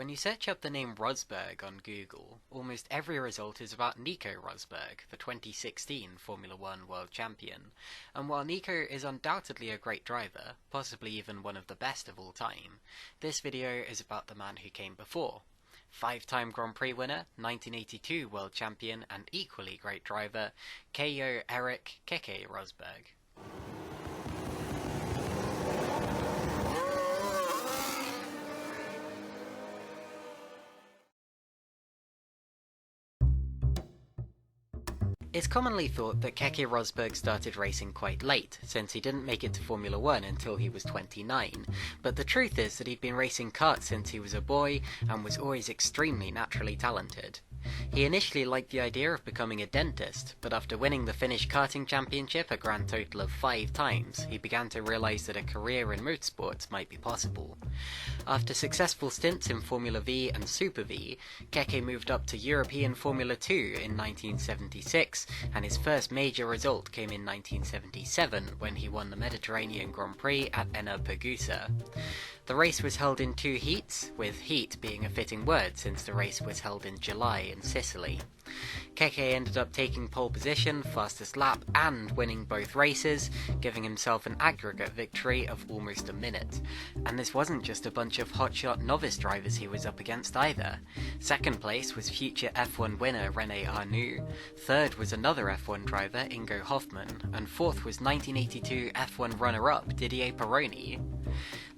When you search up the name Rosberg on Google, almost every result is about Nico Rosberg, the 2016 Formula One world champion. And while Nico is undoubtedly a great driver, possibly even one of the best of all time, this video is about the man who came before. Five-time Grand Prix winner, 1982 world champion and equally great driver, Keke Rosberg. It's commonly thought that Keke Rosberg started racing quite late, since he didn't make it to Formula One until he was 29, but the truth is that he'd been racing karts since he was a boy and was always extremely naturally talented. He initially liked the idea of becoming a dentist, but after winning the Finnish karting championship a grand total of 5 times, he began to realise that a career in motorsports might be possible. After successful stints in Formula V and Super V, Keke moved up to European Formula 2 in 1976, and his first major result came in 1977 when he won the Mediterranean Grand Prix at Enna-Pergusa. The race was held in 2 heats, with heat being a fitting word since the race was held in July in Sicily. Keke ended up taking pole position, fastest lap, and winning both races, giving himself an aggregate victory of almost a minute. And this wasn't just a bunch of hotshot novice drivers he was up against either. Second place was future F1 winner René Arnoux, third was another F1 driver Ingo Hoffmann, and fourth was 1982 F1 runner-up Didier Pironi.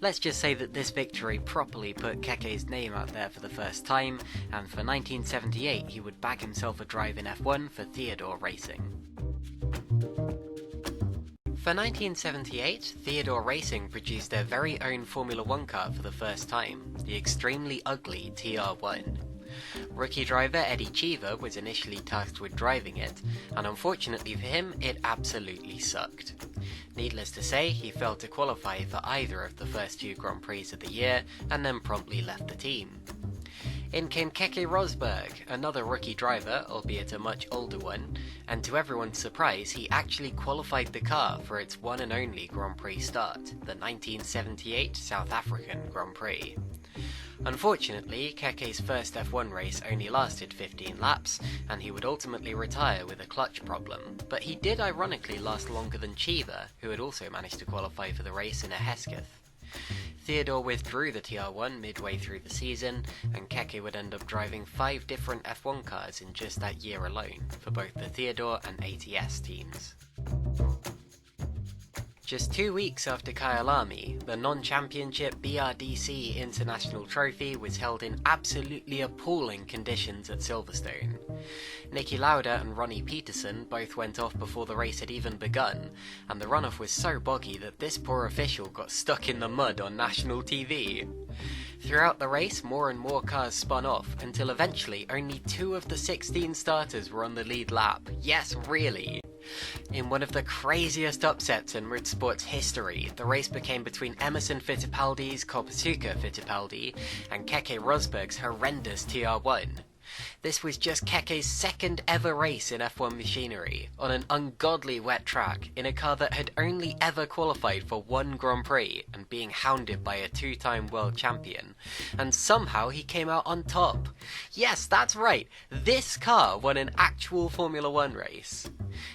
Let's just say that this victory properly put Keke's name out there for the first time, and for 1978 he would bag himself a drive in F1 for Theodore Racing. For 1978, Theodore Racing produced their very own Formula One car for the first time, the extremely ugly TR1. Rookie driver Eddie Cheever was initially tasked with driving it, and unfortunately for him, it absolutely sucked. Needless to say, he failed to qualify for either of the first 2 Grand Prix of the year, and then promptly left the team. In came Keke Rosberg, another rookie driver, albeit a much older one, and to everyone's surprise, he actually qualified the car for its one and only Grand Prix start, the 1978 South African Grand Prix. Unfortunately, Keke's first F1 race only lasted 15 laps, and he would ultimately retire with a clutch problem, but he did ironically last longer than Cheever, who had also managed to qualify for the race in a Hesketh. Theodore withdrew the TR1 midway through the season, and Keke would end up driving 5 different F1 cars in just that year alone, for both the Theodore and ATS teams. Just 2 weeks after Kyalami, the non-championship BRDC International Trophy was held in absolutely appalling conditions at Silverstone. Niki Lauda and Ronnie Peterson both went off before the race had even begun, and the runoff was so boggy that this poor official got stuck in the mud on national TV. Throughout the race, more and more cars spun off, until eventually only 2 of the 16 starters were on the lead lap. Yes, really! In one of the craziest upsets in motorsports history, the race became between Emerson Fittipaldi's Kopasuka Fittipaldi and Keke Rosberg's horrendous TR1. This was just Keke's second ever race in F1 machinery, on an ungodly wet track, in a car that had only ever qualified for 1 Grand Prix and being hounded by a 2-time world champion. And somehow he came out on top. Yes, that's right, this car won an actual Formula One race.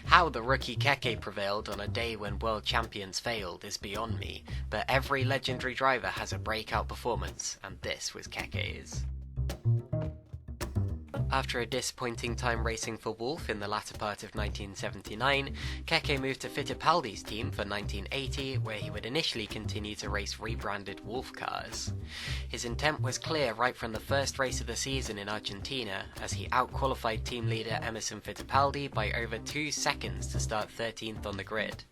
How the rookie Keke prevailed on a day when world champions failed is beyond me, but every legendary driver has a breakout performance, and this was Keke's. After a disappointing time racing for Wolf in the latter part of 1979, Keke moved to Fittipaldi's team for 1980, where he would initially continue to race rebranded Wolf cars. His intent was clear right from the first race of the season in Argentina, as he outqualified team leader Emerson Fittipaldi by over 2 seconds to start 13th on the grid.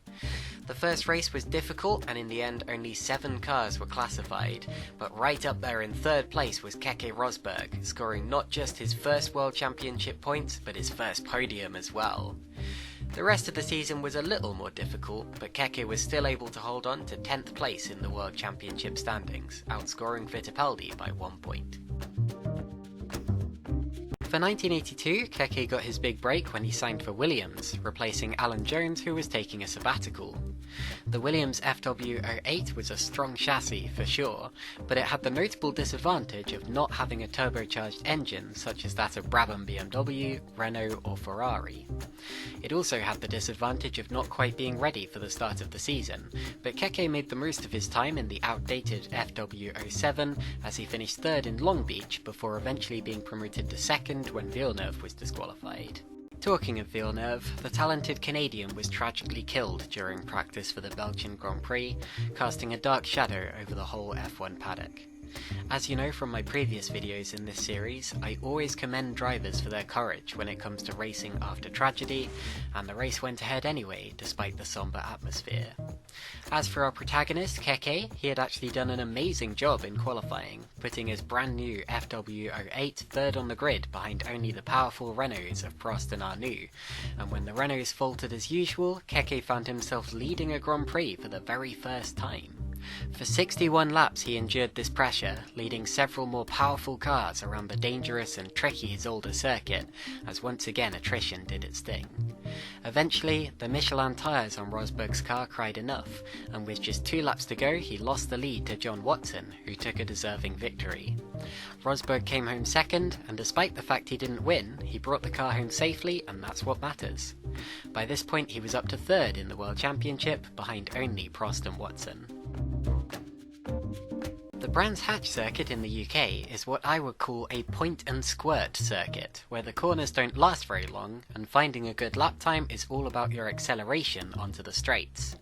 The first race was difficult, and in the end only 7 cars were classified, but right up there in 3rd place was Keke Rosberg, scoring not just his first World Championship points, but his first podium as well. The rest of the season was a little more difficult, but Keke was still able to hold on to 10th place in the World Championship standings, outscoring Fittipaldi by 1 point. For 1982, Keke got his big break when he signed for Williams, replacing Alan Jones, who was taking a sabbatical. The Williams FW08 was a strong chassis for sure, but it had the notable disadvantage of not having a turbocharged engine such as that of Brabham BMW, Renault or Ferrari. It also had the disadvantage of not quite being ready for the start of the season, but Keke made the most of his time in the outdated FW07 as he finished third in Long Beach before eventually being promoted to second when Villeneuve was disqualified. Talking of Villeneuve, the talented Canadian was tragically killed during practice for the Belgian Grand Prix, casting a dark shadow over the whole F1 paddock. As you know from my previous videos in this series, I always commend drivers for their courage when it comes to racing after tragedy, and the race went ahead anyway despite the somber atmosphere. As for our protagonist, Keke, he had actually done an amazing job in qualifying, putting his brand new FW08 third on the grid behind only the powerful Renaults of Prost and Arnoux, and when the Renaults faltered as usual, Keke found himself leading a Grand Prix for the very first time. For 61 laps he endured this pressure, leading several more powerful cars around the dangerous and tricky Zolder circuit, as once again attrition did its thing. Eventually, the Michelin tyres on Rosberg's car cried enough, and with just 2 laps to go he lost the lead to John Watson, who took a deserving victory. Rosberg came home second, and despite the fact he didn't win, he brought the car home safely, and that's what matters. By this point he was up to third in the World Championship, behind only Prost and Watson. The Brands Hatch circuit in the UK is what I would call a point and squirt circuit, where the corners don't last very long and finding a good lap time is all about your acceleration onto the straights.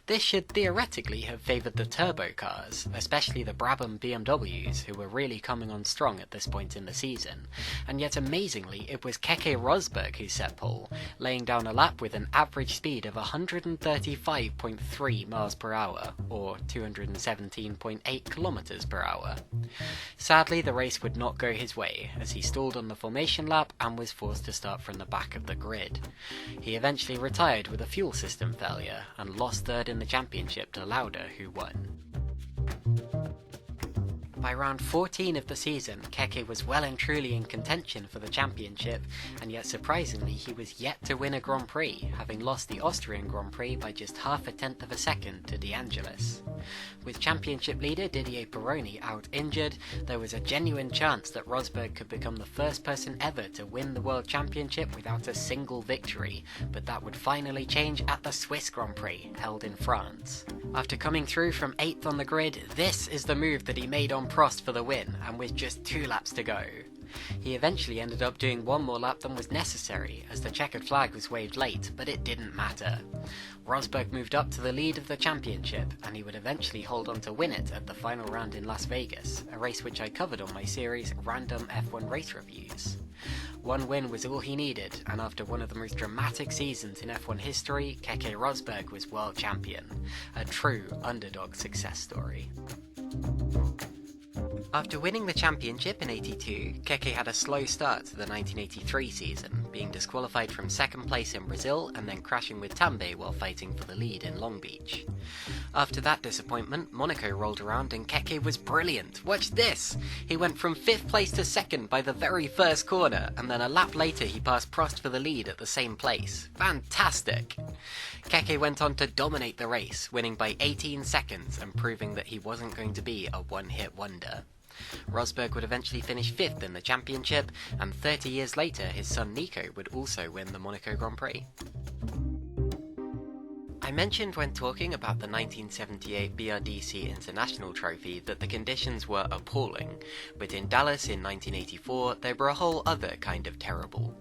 This should theoretically have favoured the turbo cars, especially the Brabham BMWs, who were really coming on strong at this point in the season, and yet amazingly it was Keke Rosberg who set pole, laying down a lap with an average speed of 135.3 miles per hour, or 217.8 kilometers per hour. Sadly, the race would not go his way, as he stalled on the formation lap and was forced to start from the back of the grid. He eventually retired with a fuel system failure, and lost third in the championship to Lauda, who won. By round 14 of the season, Keke was well and truly in contention for the championship, and yet surprisingly he was yet to win a Grand Prix, having lost the Austrian Grand Prix by just half a tenth of a second to De Angelis. With championship leader Didier Pironi out injured, there was a genuine chance that Rosberg could become the first person ever to win the World Championship without a single victory, but that would finally change at the Swiss Grand Prix, held in France. After coming through from 8th on the grid, this is the move that he made on Prost for the win, and with just 2 laps to go. He eventually ended up doing 1 more lap than was necessary, as the checkered flag was waved late, but it didn't matter. Rosberg moved up to the lead of the championship, and he would eventually hold on to win it at the final round in Las Vegas, a race which I covered on my series Random F1 Race Reviews. 1 win was all he needed, and after one of the most dramatic seasons in F1 history, Keke Rosberg was world champion. A true underdog success story. After winning the championship in '82, Keke had a slow start to the 1983 season, being disqualified from 2nd place in Brazil and then crashing with Tambay while fighting for the lead in Long Beach. After that disappointment, Monaco rolled around and Keke was brilliant. Watch this! He went from 5th place to 2nd by the very first corner, and then a lap later he passed Prost for the lead at the same place. Fantastic! Keke went on to dominate the race, winning by 18 seconds and proving that he wasn't going to be a one-hit wonder. Rosberg would eventually finish 5th in the championship, and 30 years later his son Nico would also win the Monaco Grand Prix. I mentioned when talking about the 1978 BRDC International Trophy that the conditions were appalling, but in Dallas in 1984 they were a whole other kind of terrible.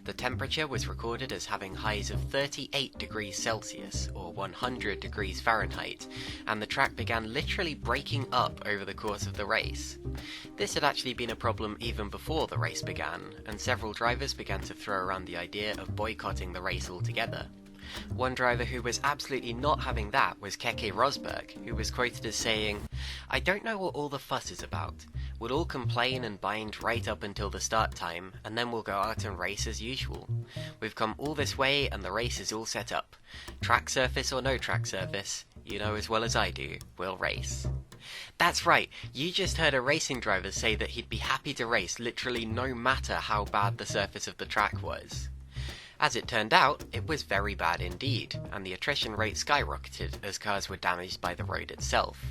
The temperature was recorded as having highs of 38 degrees Celsius, or 100 degrees Fahrenheit, and the track began literally breaking up over the course of the race. This had actually been a problem even before the race began, and several drivers began to throw around the idea of boycotting the race altogether. One driver who was absolutely not having that was Keke Rosberg, who was quoted as saying, "I don't know what all the fuss is about. We'll all complain and bind right up until the start time, and then we'll go out and race as usual. We've come all this way and the race is all set up. Track surface or no track surface, you know as well as I do, we'll race." That's right, you just heard a racing driver say that he'd be happy to race literally no matter how bad the surface of the track was. As it turned out, it was very bad indeed, and the attrition rate skyrocketed as cars were damaged by the road itself.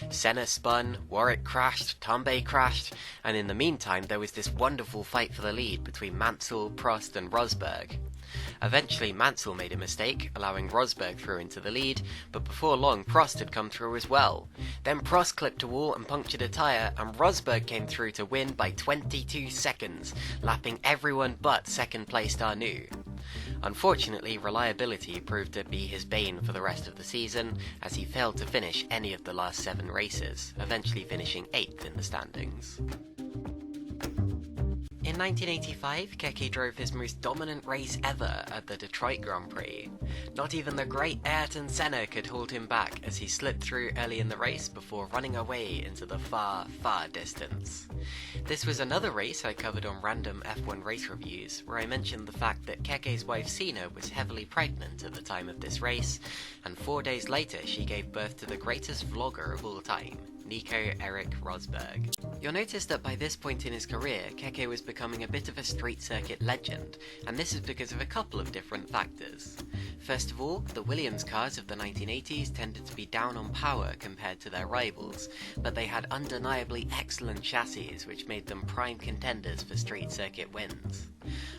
Senna spun, Warwick crashed, Tambay crashed, and in the meantime there was this wonderful fight for the lead between Mansell, Prost and Rosberg. Eventually Mansell made a mistake, allowing Rosberg through into the lead, but before long Prost had come through as well. Then Prost clipped a wall and punctured a tyre, and Rosberg came through to win by 22 seconds, lapping everyone but second placed Arnoux. Unfortunately, reliability proved to be his bane for the rest of the season, as he failed to finish any of the last 7 races, eventually finishing 8th in the standings. In 1985, Keke drove his most dominant race ever at the Detroit Grand Prix. Not even the great Ayrton Senna could hold him back as he slipped through early in the race before running away into the far, far distance. This was another race I covered on random F1 race reviews, where I mentioned the fact that Keke's wife Sina was heavily pregnant at the time of this race, and 4 days later she gave birth to the greatest vlogger of all time, Nico Eric Rosberg. You'll notice that by this point in his career, Keke was becoming a bit of a street circuit legend, and this is because of a couple of different factors. First of all, the Williams cars of the 1980s tended to be down on power compared to their rivals, but they had undeniably excellent chassis which made them prime contenders for street circuit wins.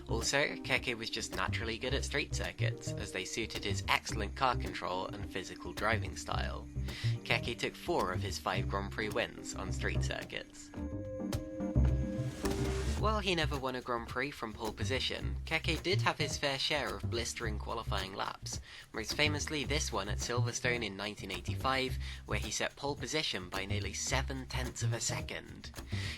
Also, Keke was just naturally good at street circuits, as they suited his excellent car control and physical driving style. Keke took 4 of his 5 Grand Prix wins on street circuits. While he never won a Grand Prix from pole position, Keke did have his fair share of blistering qualifying laps, most famously this one at Silverstone in 1985, where he set pole position by nearly 7/10 of a second.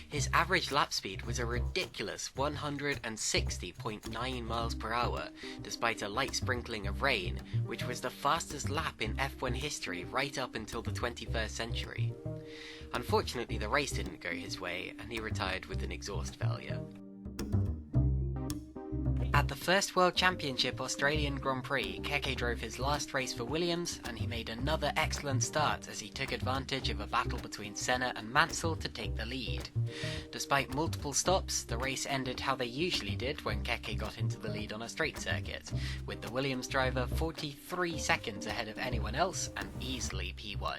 His average lap speed was a ridiculous 160.9 miles per hour, despite a light sprinkling of rain, which was the fastest lap in F1 history right up until the 21st century. Unfortunately, the race didn't go his way, and he retired with an exhaust failure. At the first World Championship Australian Grand Prix, Keke drove his last race for Williams, and he made another excellent start as he took advantage of a battle between Senna and Mansell to take the lead. Despite multiple stops, the race ended how they usually did when Keke got into the lead on a straight circuit, with the Williams driver 43 seconds ahead of anyone else and easily P1.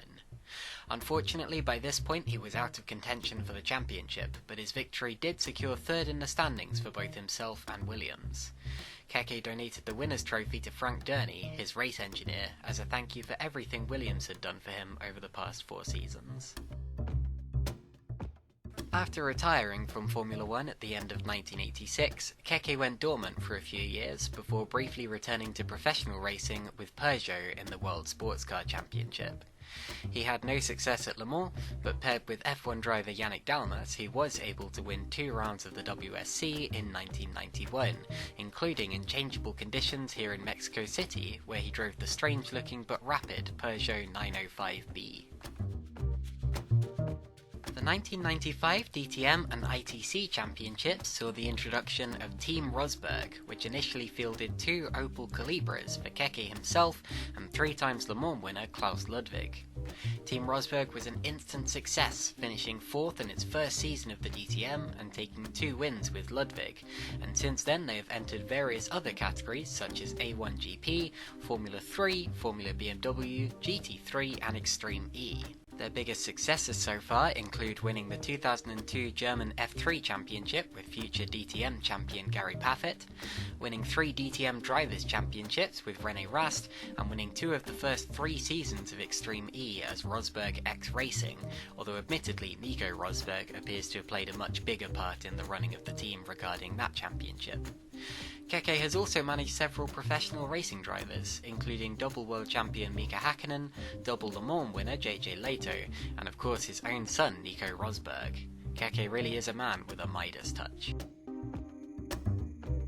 Unfortunately, by this point he was out of contention for the championship, but his victory did secure 3rd in the standings for both himself and Williams. Keke donated the winner's trophy to Frank Durney, his race engineer, as a thank you for everything Williams had done for him over the past 4 seasons. After retiring from Formula 1 at the end of 1986, Keke went dormant for a few years before briefly returning to professional racing with Peugeot in the World Sports Car Championship. He had no success at Le Mans, but paired with F1 driver Yannick Dalmas, he was able to win 2 rounds of the WSC in 1991, including in changeable conditions here in Mexico City, where he drove the strange-looking but rapid Peugeot 905B. The 1995 DTM and ITC championships saw the introduction of Team Rosberg, which initially fielded 2 Opel Calibras for Keke himself and 3 times Le Mans winner Klaus Ludwig. Team Rosberg was an instant success, finishing 4th in its first season of the DTM and taking 2 wins with Ludwig, and since then they have entered various other categories such as A1 GP, Formula 3, Formula BMW, GT3 and Extreme E. Their biggest successes so far include winning the 2002 German F3 Championship with future DTM champion Gary Paffett, winning 3 DTM Drivers' Championships with René Rast, and winning 2 of the first 3 seasons of Extreme E as Rosberg X Racing, although admittedly Nico Rosberg appears to have played a much bigger part in the running of the team regarding that championship. Keke has also managed several professional racing drivers, including double world champion Mika Hakkinen, double Le Mans winner JJ Leto, and of course his own son Nico Rosberg. Keke really is a man with a Midas touch.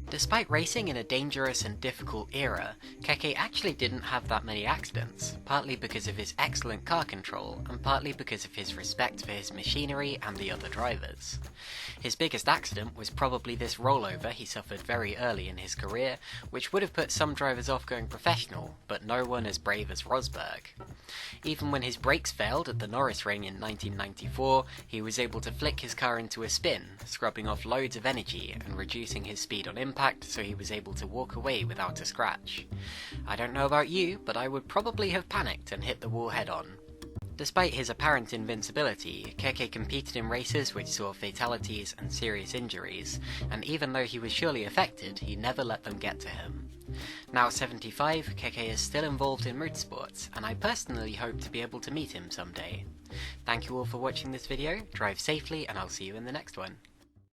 Despite racing in a dangerous and difficult era, Keke actually didn't have that many accidents, partly because of his excellent car control, and partly because of his respect for his machinery and the other drivers. His biggest accident was probably this rollover he suffered very early in his career, which would have put some drivers off going professional, but no one as brave as Rosberg. Even when his brakes failed at the Norris Ring in 1994, he was able to flick his car into a spin, scrubbing off loads of energy and reducing his speed on impact, impact, so he was able to walk away without a scratch. I don't know about you, but I would probably have panicked and hit the wall head-on. Despite his apparent invincibility, Keke competed in races which saw fatalities and serious injuries, and even though he was surely affected, he never let them get to him. Now 75, Keke is still involved in motorsports, and I personally hope to be able to meet him someday. Thank you all for watching this video, drive safely, and I'll see you in the next one.